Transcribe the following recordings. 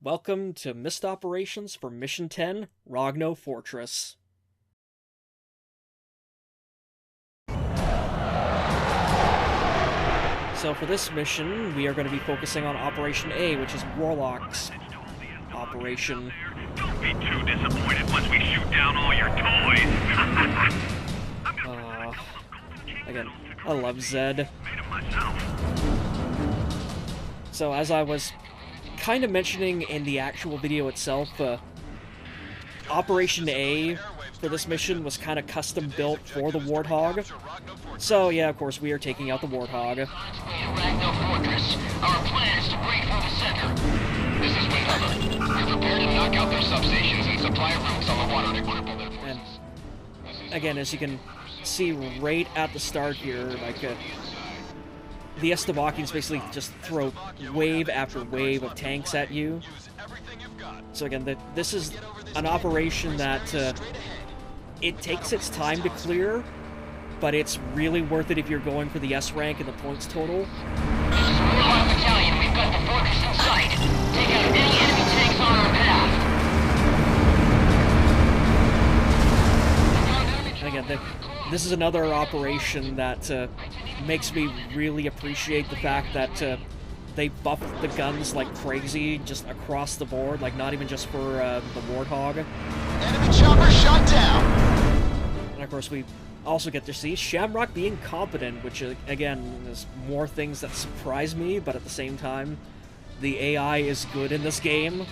Welcome to Missed Operations for Mission 10, Rogno Fortress. So for this mission, we are going to be focusing on Operation A, which is Warlock's operation. Don't be too disappointed once we shoot down all your toys. Again, I love Zed. So as I was kind of mentioning in the actual video itself, Operation A for this mission was kind of custom built for the Warthog. So yeah, of course, we are taking out the Warthog. Ragno Fortress. Our plan is to break through the center. This is Windhugger. We're prepared to knock out their substations and supply routes on the water to cripple their forces. And again, as you can see right at the start here, like the Estabakians basically just throw wave after wave of tanks at you. So again, this is an operation that it takes its time to clear, but it's really worth it if you're going for the S rank and the points total. This is Warlock Battalion. We've got the fortress in sight. Take out any enemy tanks on our path. And again, this is another operation that makes me really appreciate the fact that they buffed the guns like crazy just across the board, like not even just for the Warthog. Enemy chopper shot down! And of course we also get to see Shamrock being competent, which again is more things that surprise me, but at the same time, the AI is good in this game,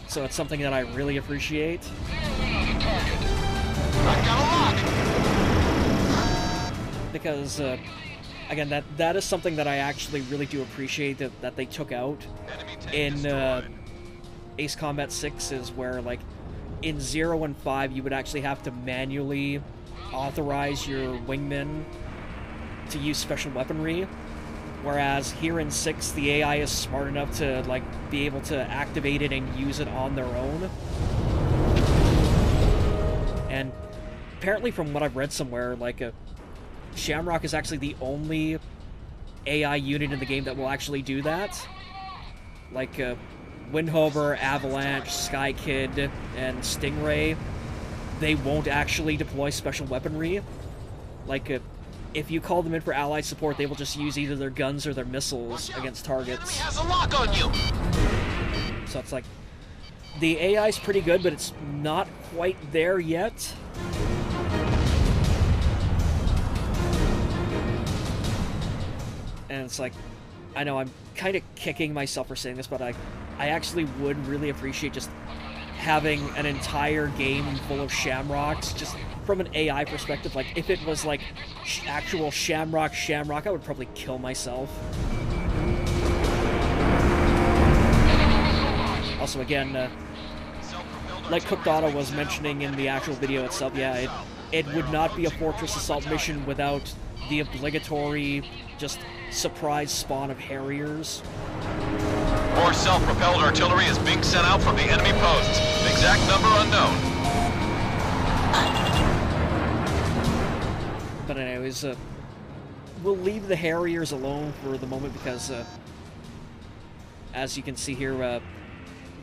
so it's something that I really appreciate. I got a lock! Because, again, that is something that I actually really do appreciate that they took out in Ace Combat 6, is where, like, in 0 and 5, you would actually have to manually authorize your wingmen to use special weaponry, whereas here in 6, the AI is smart enough to, like, be able to activate it and use it on their own. And apparently from what I've read somewhere, like, Shamrock is actually the only AI unit in the game that will actually do that. Like, Windhover, Avalanche, Sky Kid, and Stingray, they won't actually deploy special weaponry. Like, if you call them in for allied support, they will just use either their guns or their missiles against targets. Enemy has a lock on you! So it's like, the AI's pretty good, but it's not quite there yet. And it's like, I know I'm kind of kicking myself for saying this, but I actually would really appreciate just having an entire game full of Shamrocks, just from an AI perspective. Like, if it was like actual Shamrock, I would probably kill myself. Also, again, like Cooked Auto was mentioning in the actual video itself, yeah, it would not be a Fortress Assault mission without the obligatory, just surprise spawn of Harriers. More self-propelled artillery is being sent out from the enemy posts. The exact number unknown. But anyways, we'll leave the Harriers alone for the moment because, as you can see here, a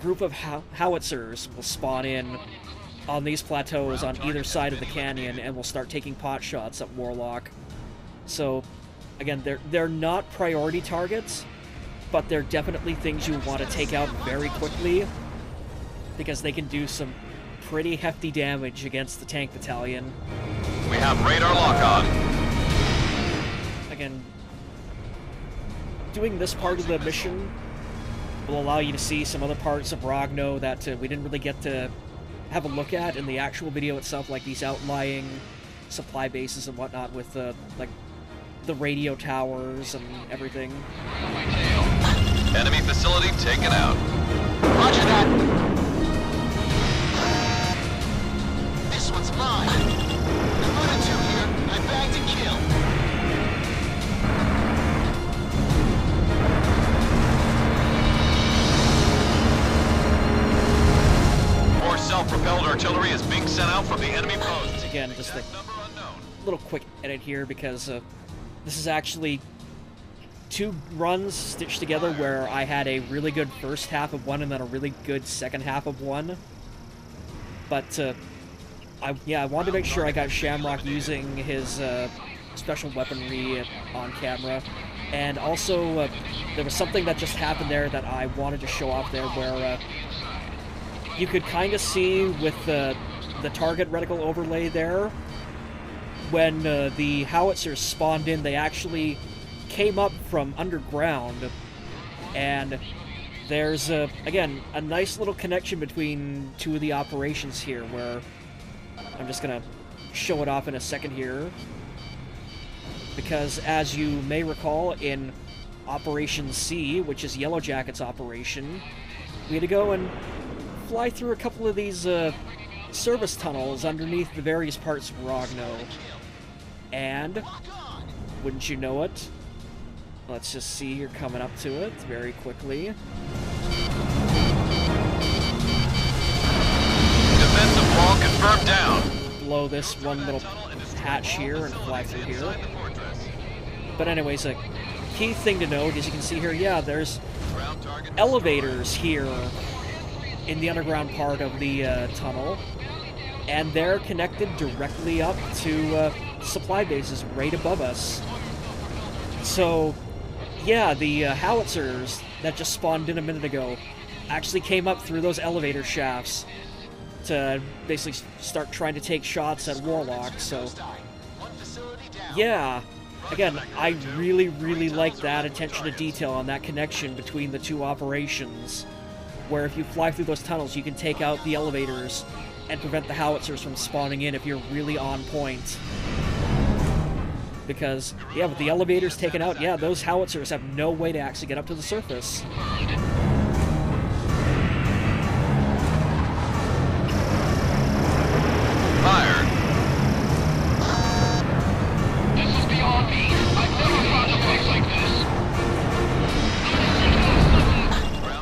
group of howitzers will spawn in on these plateaus on either side of the canyon and will start taking pot shots at Warlock. So, again, they're not priority targets, but they're definitely things you want to take out very quickly, because they can do some pretty hefty damage against the tank battalion. We have radar lock on. Again, doing this part of the mission will allow you to see some other parts of Rogno that we didn't really get to have a look at in the actual video itself, like these outlying supply bases and whatnot with like the radio towers and everything. Enemy facility taken out. Roger that. This one's mine. Number 2 here. I bagged a kill. More self-propelled artillery is being sent out from the enemy posts. Again, just a little quick edit here because this is actually two runs stitched together where I had a really good first half of one and then a really good second half of one. But I wanted to make sure I got Shamrock using his special weaponry on camera. And also, there was something that just happened there that I wanted to show off there, where you could kind of see with the target reticle overlay there, when the howitzers spawned in, they actually came up from underground, and there's, again, a nice little connection between two of the operations here, where I'm just gonna show it off in a second here, because as you may recall, in Operation C, which is Yellow Jacket's operation, we had to go and fly through a couple of these service tunnels underneath the various parts of Rogno. And, wouldn't you know it, let's just see, you're coming up to it very quickly. Defensive wall confirmed down. Blow this one little hatch here and fly through here. But anyways, a key thing to note is you can see here, yeah, there's elevators here in the underground part of the tunnel, and they're connected directly up to supply bases right above us. So, yeah, the howitzers that just spawned in a minute ago actually came up through those elevator shafts to basically start trying to take shots at Warlock. So, yeah, again, I really, really like that attention to detail on that connection between the two operations, where if you fly through those tunnels, you can take out the elevators and prevent the howitzers from spawning in if you're really on point. Because, yeah, with the elevators taken out, yeah, those howitzers have no way to actually get up to the surface. Fire. This is beyond me. I've never found a place like this.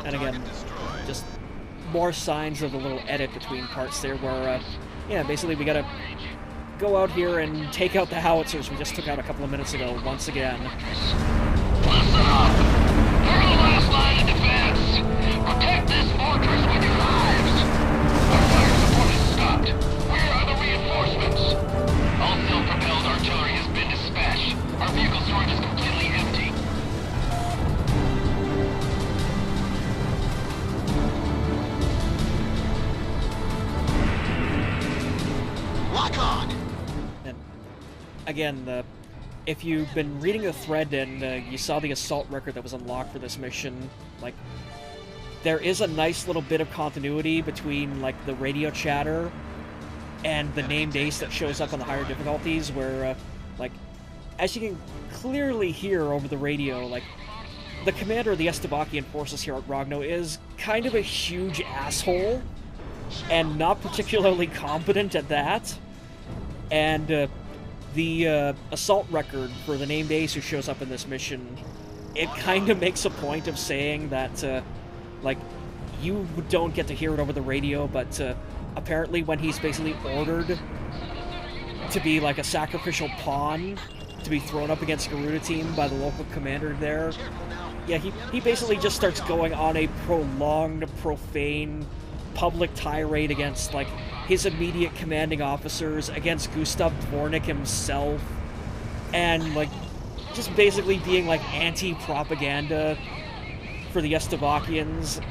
And again, just more signs of a little edit between parts there where, yeah, basically we gotta go out here and take out the howitzers we just took out a couple of minutes ago once again. Listen up. We're the last line of defense. Protect this fortress with your lives. Our fire support is stopped. Where are the reinforcements? All self-propelled artillery has been dispatched. Our vehicle storage is completely empty. Lock on! And again, if you've been reading the thread and you saw the assault record that was unlocked for this mission, like, there is a nice little bit of continuity between, like, the radio chatter and the named ace that shows up on the higher difficulties, where, like, as you can clearly hear over the radio, like, the commander of the Estevakian forces here at Rogno is kind of a huge asshole, and not particularly competent at that. And the assault record for the named ace who shows up in this mission, it kind of makes a point of saying that, like, you don't get to hear it over the radio, but apparently when he's basically ordered to be like a sacrificial pawn to be thrown up against Garuda team by the local commander there, yeah, he basically just starts going on a prolonged, profane, public tirade against, like, his immediate commanding officers, against Gustav Dvornik himself, and, like, just basically being, like, anti-propaganda for the Estevakians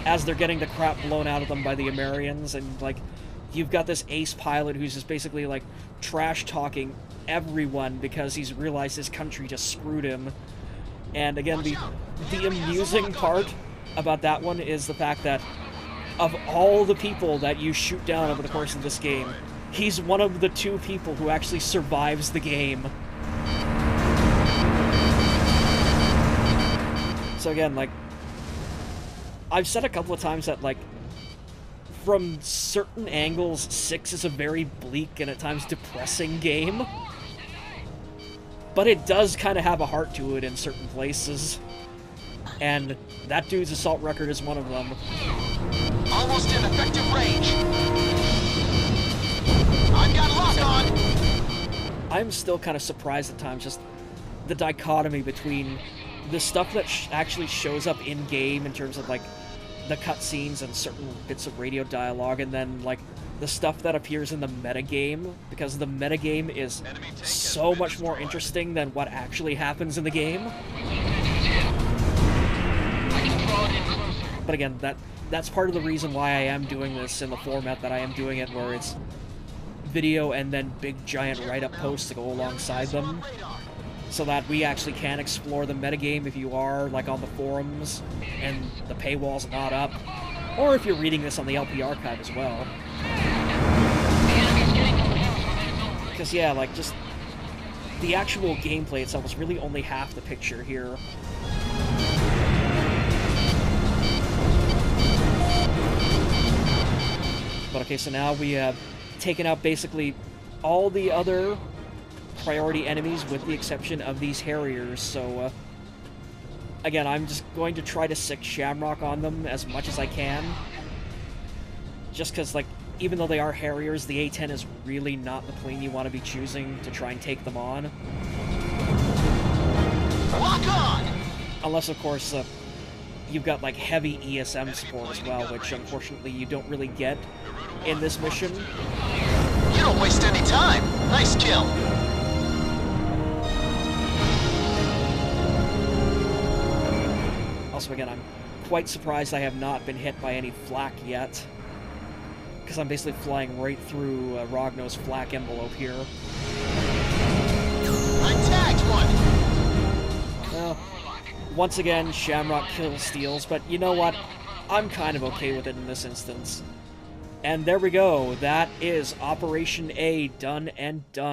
as they're getting the crap blown out of them by the Amerians. And, like, you've got this ace pilot who's just basically, like, trash-talking everyone because he's realized his country just screwed him. And, again, the amusing part about that one is the fact that of all the people that you shoot down over the course of this game, he's one of the two people who actually survives the game. So again, like, I've said a couple of times that, like, from certain angles, 6 is a very bleak and at times depressing game. But it does kind of have a heart to it in certain places. And that dude's assault record is one of them. Almost in effective range. I've got lock on. I'm still kind of surprised at times, just the dichotomy between the stuff that actually shows up in game in terms of like the cutscenes and certain bits of radio dialogue, and then like the stuff that appears in the metagame, because the metagame is so much more interesting than what actually happens in the game. But again, that's part of the reason why I am doing this in the format that I am doing it, where it's video and then big giant write-up posts to go alongside them, so that we actually can explore the metagame if you are like on the forums and the paywall's not up, or if you're reading this on the LP archive as well. Because yeah, like just the actual gameplay itself is really only half the picture here. But okay, so now we have taken out basically all the other priority enemies with the exception of these Harriers, so again, I'm just going to try to sick Shamrock on them as much as I can. Just because, like, even though they are Harriers, the A-10 is really not the plane you want to be choosing to try and take them on. Lock on! Unless, of course, you've got, like, heavy ESM support as well, which, unfortunately, you don't really get in this mission. You don't waste any time. Nice kill. Also, again, I'm quite surprised I have not been hit by any flak yet, because I'm basically flying right through Rognow's flak envelope here. I tagged one. Well, once again, Shamrock kills steals, but you know what? I'm kind of okay with it in this instance. And there we go. That is Operation A done and done.